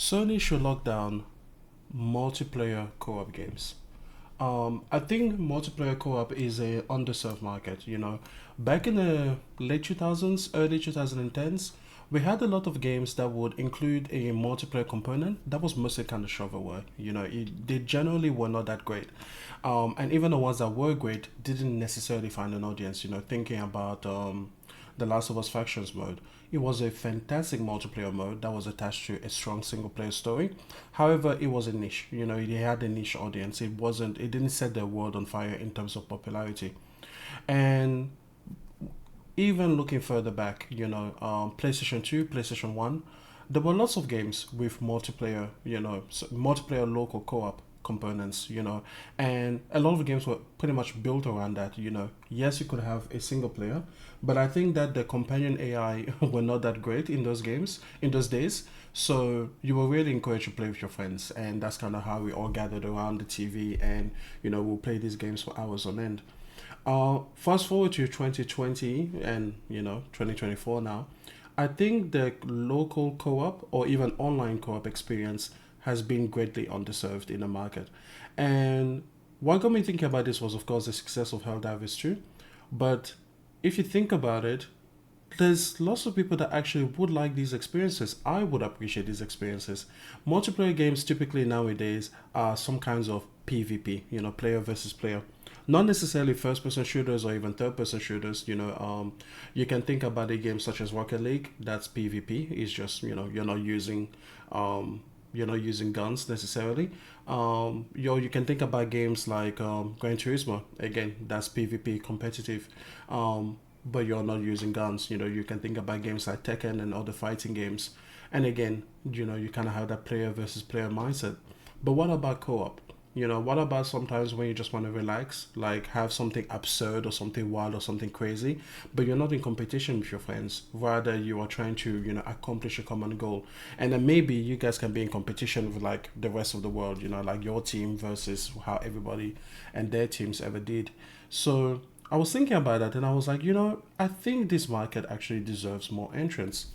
Sony should lock down multiplayer co-op games. I think multiplayer co-op is a underserved market. Back in the late 2000s, early 2010s, we had a lot of games that would include a multiplayer component that was mostly kind of shovelware. They generally were not that great, and even the ones that were great didn't necessarily find an audience. Thinking about the Last of Us Factions mode. It was a fantastic multiplayer mode that was attached to a strong single player story. However, it was a niche. It had a niche audience. It didn't set the world on fire in terms of popularity. And even looking further back, PlayStation 2, PlayStation 1, there were lots of games with multiplayer, multiplayer local co op components, and a lot of games were pretty much built around that. Yes, you could have a single player, but I think that the companion AI were not that great in those games, in those days. So you were really encouraged to play with your friends, and that's kind of how we all gathered around the TV and, we'll play these games for hours on end. Fast forward to 2020 and 2024 now. I think the local co-op or even online co-op experience has been greatly underserved in the market. And what got me thinking about this was, of course, the success of Helldivers 2. But if you think about it, there's lots of people that actually would like these experiences. I would appreciate these experiences. Multiplayer games typically nowadays are some kinds of PvP, player versus player. Not necessarily first person shooters or even third person shooters. You can think about a game such as Rocket League. That's PvP. It's just um, you're not using guns necessarily. You can think about games like Gran Turismo. Again, that's PvP competitive. But you're not using guns. You can think about games like Tekken and other fighting games. And again, you kind of have that player versus player mindset. But what about co-op? What about sometimes when you just want to relax, like have something absurd or something wild or something crazy, but you're not in competition with your friends. Rather, you are trying to, accomplish a common goal. And then maybe you guys can be in competition with like the rest of the world, like your team versus how everybody and their teams ever did. So I was thinking about that and I was like, I think this market actually deserves more entrance,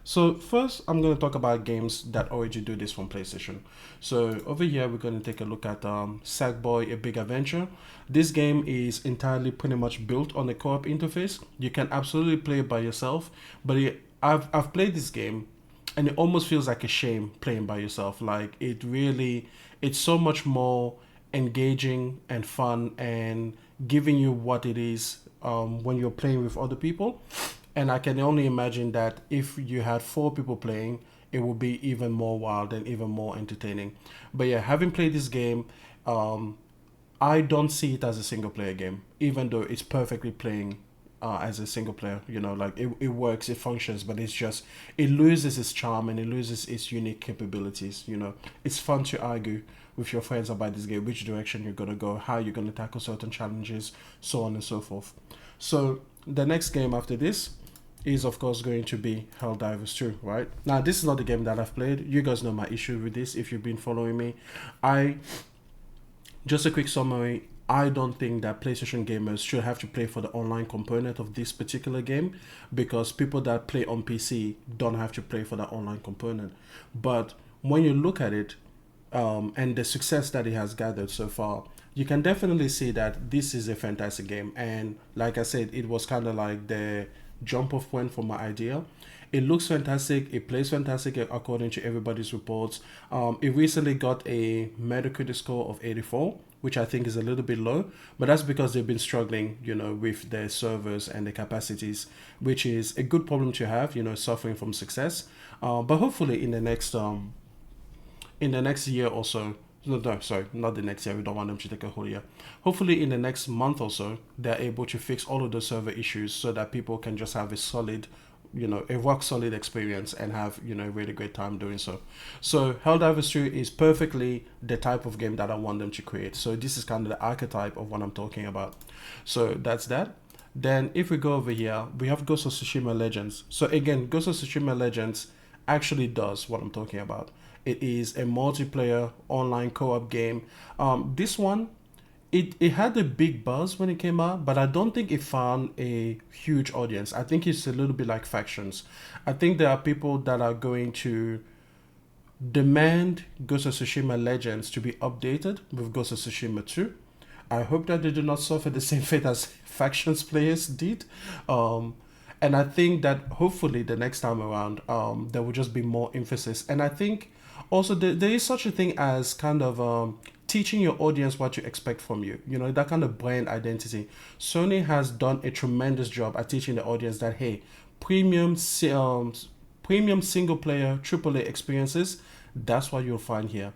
So first, I'm going to talk about games that already do this from PlayStation. So over here, we're going to take a look at Sackboy: A Big Adventure. This game is entirely pretty much built on a co-op interface. You can absolutely play it by yourself, but I've played this game and it almost feels like a shame playing by yourself. Like it's so much more engaging and fun and giving you what it is when you're playing with other people. And I can only imagine that if you had four people playing, it would be even more wild and even more entertaining. But yeah, having played this game, um, I don't see it as a single player game, even though it's perfectly playing as a single player. Like it works, it functions, but it loses its charm and it loses its unique capabilities. It's fun to argue with your friends about this game, which direction you're gonna go, how you're gonna tackle certain challenges, so on and so forth. So the next game after this is of course going to be Helldivers 2, right? Now this is not the game that I've played. You guys know my issue with this if you've been following me. I Just a quick summary. I don't think that PlayStation gamers should have to pay for the online component of this particular game because people that play on PC don't have to pay for that online component. But when you look at it, and the success that it has gathered so far, you can definitely see that this is a fantastic game. And like I said, it was kind of like the jump off point for my idea. It looks fantastic. It plays fantastic according to everybody's reports. It recently got a Metacritic score of 84, which I think is a little bit low, but that's because they've been struggling, with their servers and the capacities, which is a good problem to have, suffering from success. But hopefully in the next year or so, no, sorry, not the next year. We don't want them to take a whole year. Hopefully, in the next month or so, they're able to fix all of the server issues so that people can just have a solid, a rock solid experience and have, a really great time doing so. So, Helldivers 2 is perfectly the type of game that I want them to create. So, this is kind of the archetype of what I'm talking about. So, that's that. Then, if we go over here, we have Ghost of Tsushima Legends. So, again, Ghost of Tsushima Legends actually does what I'm talking about. It is a multiplayer online co-op game. This one, it had a big buzz when it came out, but I don't think it found a huge audience. I think it's a little bit like factions. I think there are people that are going to Demand Ghost of Tsushima Legends to be updated with Ghost of Tsushima 2. I hope that they do not suffer the same fate as factions players did. Um, and I think that hopefully the next time around, there will just be more emphasis. And I think also there is such a thing as kind of teaching your audience what you expect from you. You know, that kind of brand identity. Sony has done a tremendous job at teaching the audience that, hey, premium, premium single player AAA experiences, that's what you'll find here.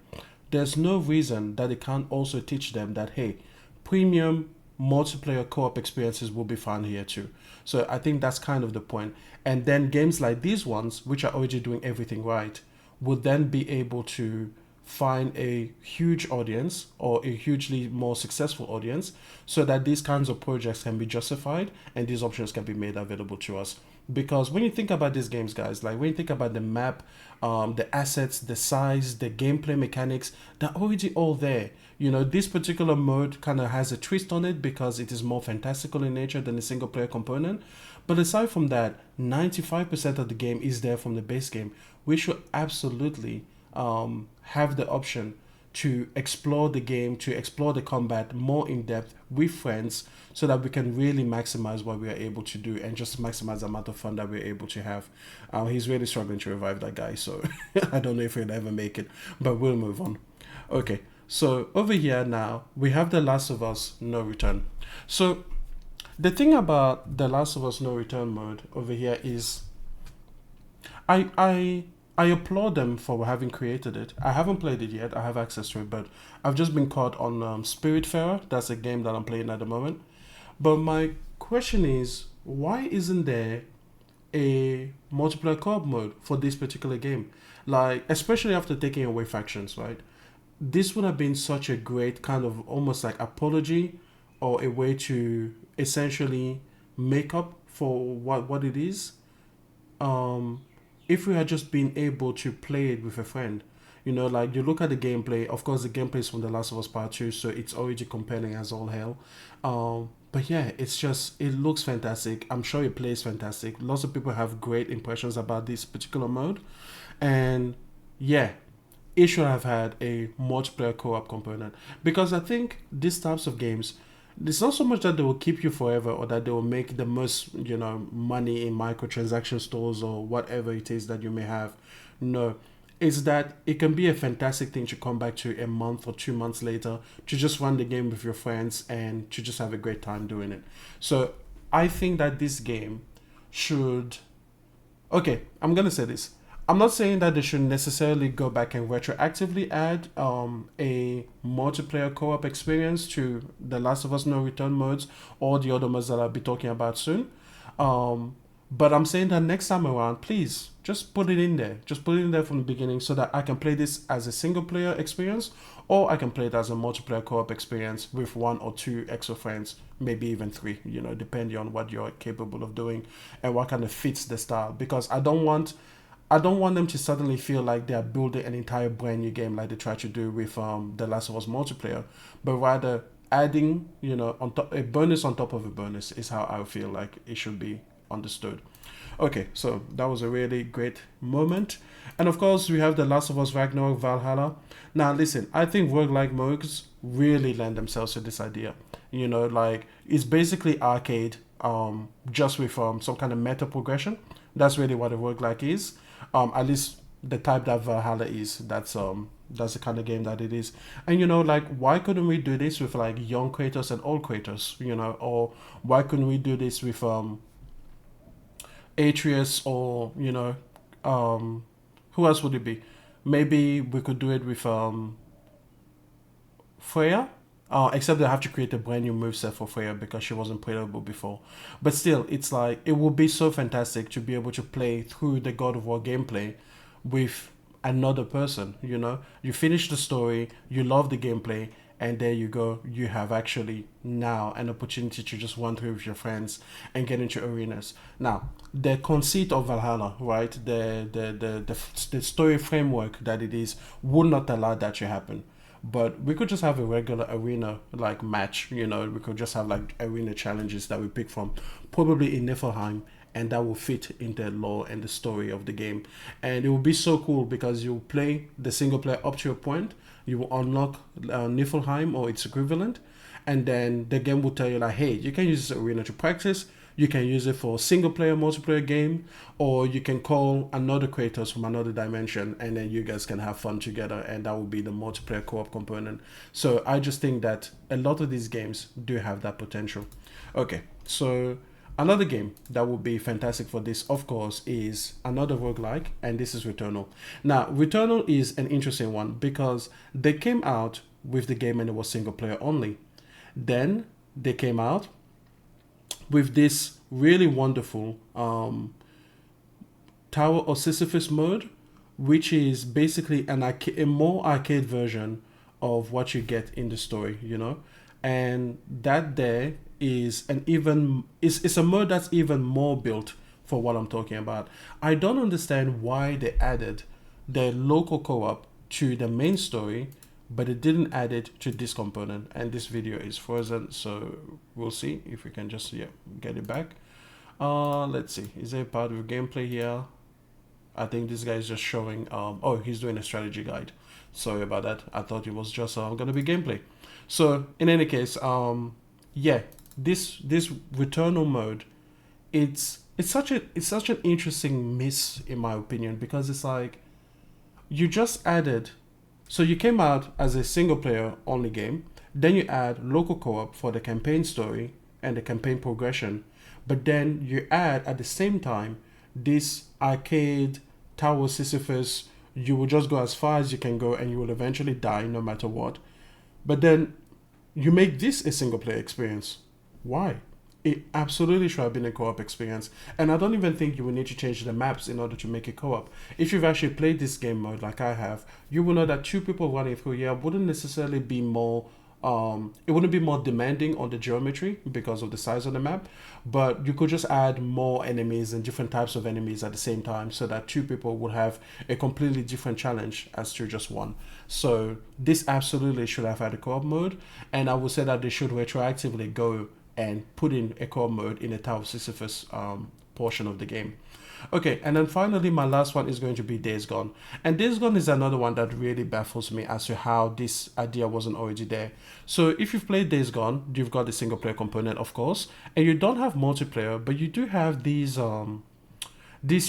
There's no reason that they can't also teach them that, hey, premium multiplayer co-op experiences will be found here too. So I think that's kind of the point. And then games like these ones, which are already doing everything right, would then be able to find a huge audience or a hugely more successful audience so that these kinds of projects can be justified and these options can be made available to us. Because when you think about these games, guys, like when you think about the map, the assets, the size, the gameplay mechanics, they're already all there. You know, this particular mode kind of has a twist on it because it is more fantastical in nature than the single player component. But aside from that, 95% of the game is there from the base game. We should absolutely have the option to explore the game, to explore the combat more in depth with friends so that we can really maximize what we are able to do and just maximize the amount of fun that we're able to have. He's really struggling to revive that guy, so I don't know if he'll ever make it, but we'll move on. Okay, so over here now, we have The Last of Us No Return. So the thing about The Last of Us No Return mode over here is I I I applaud them for having created it. I haven't played it yet. I have access to it, but I've just been caught on Spiritfarer. That's a game that I'm playing at the moment. But my question is, why isn't there a multiplayer co-op mode for this particular game? Like, especially after taking away factions, right? This would have been such a great kind of almost like apology or a way to essentially make up for what it is, um, if we had just been able to play it with a friend. You know, like you look at the gameplay, of course, the gameplay is from The Last of Us Part 2, so it's already compelling as all hell. But yeah, it's just, it looks fantastic. I'm sure it plays fantastic. Lots of people have great impressions about this particular mode. And yeah, it should have had a multiplayer co-op component because I think these types of games, it's not so much that they will keep you forever or that they will make the most, you know, money in microtransaction stores or whatever it is that you may have. No, it's that it can be a fantastic thing to come back to a month or 2 months later to just run the game with your friends and to just have a great time doing it. So I think that this game should, okay, I'm gonna say this. I'm not saying that they should necessarily go back and retroactively add a multiplayer co-op experience to The Last of Us No Return modes or the other modes that I'll be talking about soon. Um, but I'm saying that next time around, please just put it in there. Just put it in there from the beginning so that I can play this as a single player experience or I can play it as a multiplayer co-op experience with one or two extra friends, maybe even three, you know, depending on what you're capable of doing and what kind of fits the style. Because I don't want them to suddenly feel like they are building an entire brand new game like they tried to do with The Last of Us multiplayer, but rather adding, you know, on top a bonus on top of a bonus is how I feel like it should be understood. Okay, so that was a really great moment. And of course, we have The Last of Us Ragnarok Valhalla. Now, listen, I think roguelike modes really lend themselves to this idea. You know, like it's basically arcade, just with some kind of meta progression. That's really what a roguelike is. At least the type that Valhalla is. That's the kind of game that it is. And you know, like why couldn't we do this with like young Kratos and old Kratos? You know, or why couldn't we do this with Atreus or you know, um, who else would it be? Maybe we could do it with Freya. Except they have to create a brand new moveset for Freya because she wasn't playable before. But still, it's like it would be so fantastic to be able to play through the God of War gameplay with another person. You know, you finish the story, you love the gameplay, and there you go. You have actually now an opportunity to just run through with your friends and get into arenas. Now, the conceit of Valhalla, right? The story framework that it is would not allow that to happen, but we could just have a regular arena like match. You know, we could just have like arena challenges that we pick from, probably in Niflheim, and that will fit in the lore and the story of the game. And it will be so cool because you play the single player up to a point, you will unlock Niflheim or its equivalent, and then the game will tell you like, hey, you can use this arena to practice, you can use it for single player multiplayer game, or you can call another Kratos from another dimension, and then you guys can have fun together, and that will be the multiplayer co-op component. So I just think that a lot of these games do have that potential. Okay, so another game that would be fantastic for this, of course, is another roguelike, and this is Returnal. Now, Returnal is an interesting one because they came out with the game and it was single player only. Then they came out with this really wonderful Tower of Sisyphus mode, which is basically a more arcade version of what you get in the story, you know. And that there is it's a mode that's even more built for what I'm talking about. I don't understand why they added the local co-op to the main story, but it didn't add it to this component. And this video is frozen, so we'll see if we can just get it back. Let's see, is there a part of gameplay here? I think this guy is just showing oh, he's doing a strategy guide. Sorry about that, I thought it was just gonna be gameplay. So in any case, yeah, this Returnal mode, it's such an interesting miss in my opinion, because it's like you just added, so you came out as a single player only game, then you add local co-op for the campaign story and the campaign progression, but then you add at the same time this arcade Tower Sisyphus. You will just go as far as you can go and you will eventually die no matter what. But then you make this a single player experience. Why? It absolutely should have been a co-op experience. And I don't even think you will need to change the maps in order to make it co-op. If you've actually played this game mode like I have, you will know that two people running through here wouldn't necessarily be more it wouldn't be more demanding on the geometry because of the size of the map, but you could just add more enemies and different types of enemies at the same time, so that two people would have a completely different challenge as to just one. So this absolutely should have had a co-op mode, and I would say that they should retroactively go and put in a co-op mode in the Tower of Sisyphus portion of the game. Okay, and then finally my last one is going to be Days Gone. And Days Gone is another one that really baffles me as to how this idea wasn't already there. So if you've played Days Gone, you've got the single player component, of course, and you don't have multiplayer, but you do have these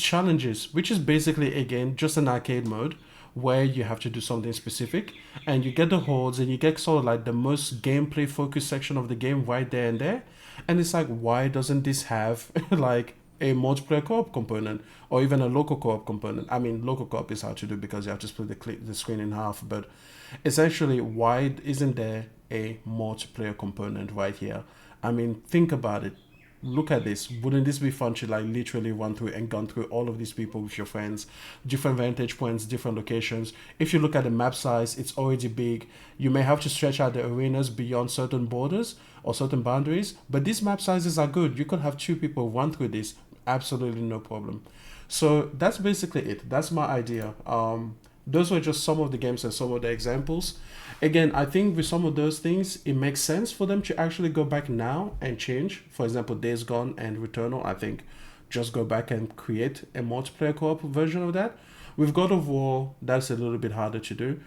challenges, which is basically, again, just an arcade mode where you have to do something specific, and you get the hordes, and you get sort of like the most gameplay focused section of the game right there and there. And it's like, why doesn't this have like a multiplayer co-op component or even a local co-op component? I mean, local co-op is hard to do because you have to split the screen in half, but essentially, why isn't there a multiplayer component right here? I mean, think about it. Look at this. Wouldn't this be fun to like literally run through and gun through all of these people with your friends, different vantage points, different locations? If you look at the map size, it's already big. You may have to stretch out the arenas beyond certain borders or certain boundaries, but these map sizes are good. You could have two people run through this, absolutely no problem. So that's basically it. That's my idea. Those were just some of the games and some of the examples. Again, I think with some of those things, it makes sense for them to actually go back now and change. For example, Days Gone and Returnal, I think just go back and create a multiplayer co-op version of that. With God of War, that's a little bit harder to do.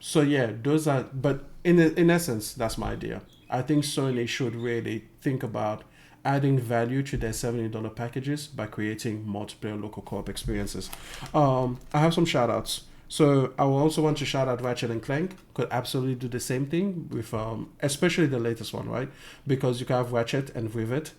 So yeah, those are, but in essence, that's my idea. I think Sony should really think about adding value to their $70 packages by creating multiplayer local co-op experiences. I have some shout outs. So I will also want to shout out Ratchet and Clank. Could absolutely do the same thing with especially the latest one, right? Because you can have Ratchet and Rivet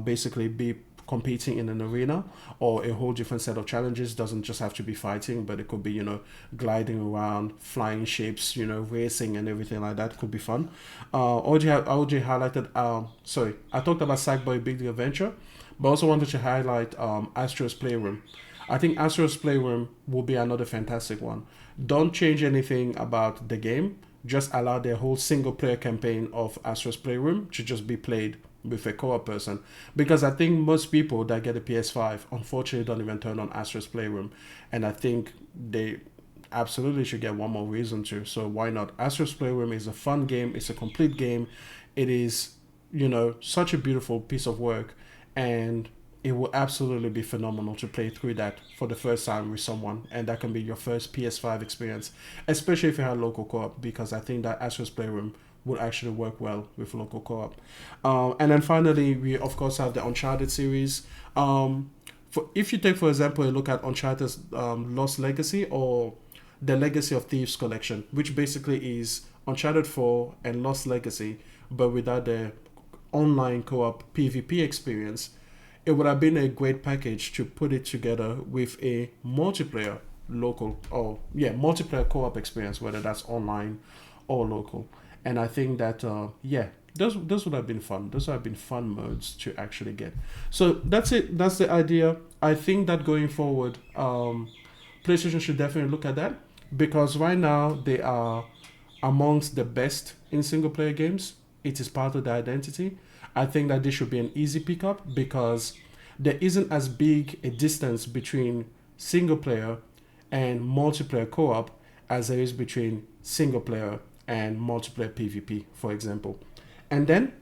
basically be competing in an arena or a whole different set of challenges. Doesn't just have to be fighting, but it could be, you know, gliding around, flying ships, you know, racing and everything like that. Could be fun. OJ highlighted, sorry, I talked about Sackboy Big The Adventure, but also wanted to highlight Astro's Playroom. I think Astro's Playroom will be another fantastic one. Don't change anything about the game. Just allow the whole single player campaign of Astro's Playroom to just be played with a co-op person, because I think most people that get a PS5 unfortunately don't even turn on Astro's Playroom, and I think they absolutely should get one more reason to. So why not? Astro's Playroom is a fun game. It's a complete game. It is, you know, such a beautiful piece of work, and it will absolutely be phenomenal to play through that for the first time with someone, and that can be your first PS5 experience, especially if you have local co-op, because I think that Astro's Playroom would actually work well with local co-op. And then finally, we of course have the Uncharted series. For if you take for example a look at Uncharted's Lost Legacy or the Legacy of Thieves collection, which basically is Uncharted 4 and Lost Legacy, but without the online co-op PvP experience, it would have been a great package to put it together with a multiplayer local or multiplayer co-op experience, whether that's online or local. And I think that those would have been fun. Those would have been fun modes to actually get. So that's it. That's the idea. I think that going forward, PlayStation should definitely look at that, because right now they are amongst the best in single player games. It is part of the identity. I think that this should be an easy pickup because there isn't as big a distance between single player and multiplayer co-op as there is between single player and multiplayer PvP, for example. And then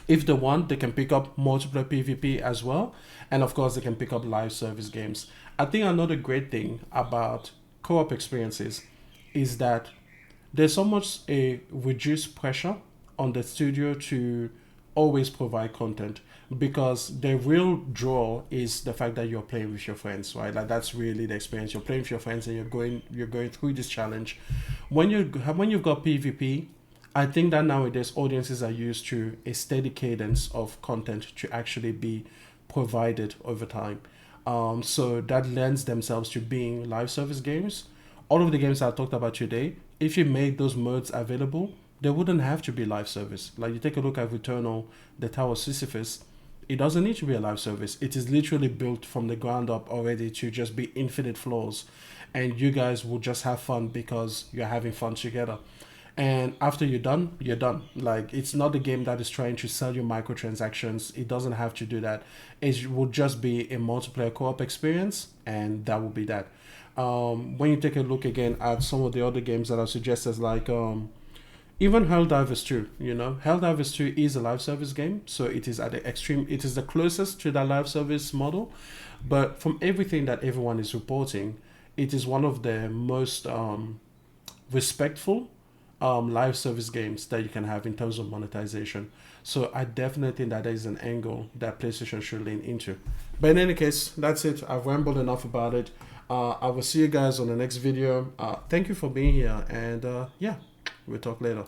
if they want, they can pick up multiplayer PvP as well. And of course, they can pick up live service games. I think another great thing about co-op experiences is that there's so much a reduced pressure on the studio to always provide content, because the real draw is the fact that you're playing with your friends, right? Like that's really the experience. You're playing with your friends and you're going through this challenge. When you've got PvP, I think that nowadays audiences are used to a steady cadence of content to actually be provided over time. So that lends themselves to being live service games. All of the games I talked about today, if you made those modes available, they wouldn't have to be live service. Like you take a look at Returnal, the Tower of Sisyphus, it doesn't need to be a live service. It is literally built from the ground up already to just be infinite floors. And you guys will just have fun because you're having fun together. And after you're done, you're done. Like it's not a game that is trying to sell you microtransactions. It doesn't have to do that. It will just be a multiplayer co-op experience, and that will be that. When you take a look again at some of the other games that I suggested, like even Helldivers 2, Helldivers 2 is a live service game, so it is at the extreme, it is the closest to that live service model. But from everything that everyone is reporting, it is one of the most respectful live service games that you can have in terms of monetization. So I definitely think that is an angle that PlayStation should lean into. But in any case, that's it. I've rambled enough about it. I will see you guys on the next video. Thank you for being here, and we'll talk later.